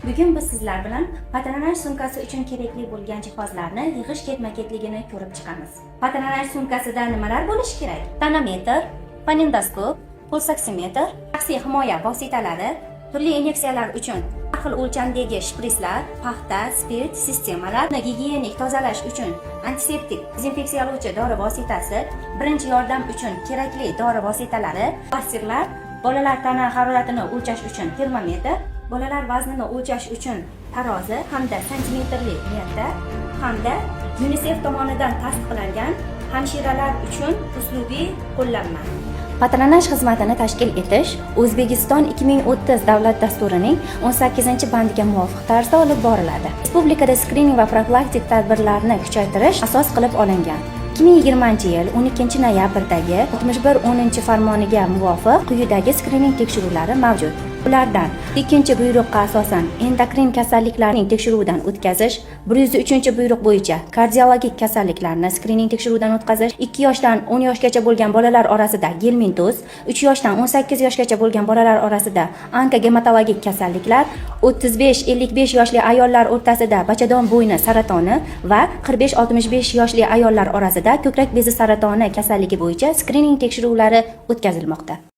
Bugun biz sizlar bilan patronaj sumkasi uchun kerakli bo'lgan jihozlarni yig'ish ketma-ketligini ko'rib chiqamiz. Patronaj sumkasida nimalar bo'lishi kerak? Tonometr, fonendoskop, pulsoksimetr, shaxsiy himoya vositalari, turli inyeksiyalar uchun har xil o'lchamdagi shpritslar, paxta, spirt sistemalar, gigiyenik tozalash uchun antiseptik, dezinfeksiyalovchi dori vositasi, birinchi yordam uchun kerakli dori vositalari, plastiklar, bolalar tana haroratini o'lchash uchun termometr, bolalar vaznini o'lchash uchun tarozi hamda santimetrli lenta hamda UNICEF tomonidan tasdiqlangan hamshiralar uchun uslubiy qo'llanma. Patronaj xizmatini tashkil etish O'zbekiston 2030 davlat dasturining 18-bandiga muvofiq tarzda olib boriladi. Respublikada skrining va profilaktik tadbirlarni kuchaytirish asos qilib olingan. 2020-yil 12-noyabrdagi 61-10 farmoniga muvofiq quyidagi skrining tekshiruvlari mavjud. Ulardan ikkinchi buyruqqa asosan endokrin kasalliklarning tekshiruvidan o'tkazish, 103 buyruq bo'yicha kardiologik kasalliklarni skrining tekshiruvdan o'tkazish, 2 yoshdan 10 yoshgacha bo'lgan bolalar orasida gelmintoz, 3 yoshdan 18 yoshgacha bo'lgan bolalar orasida onkogematologik kasalliklar, 35-55 yoshli ayollar o'rtasida bachadon bo'yni saratoni va 45-65 yoshli ayollar orasida ko'krak bezi saratoni kasalligi bo'yicha skrining tekshiruvlari o'tkazilmoqda.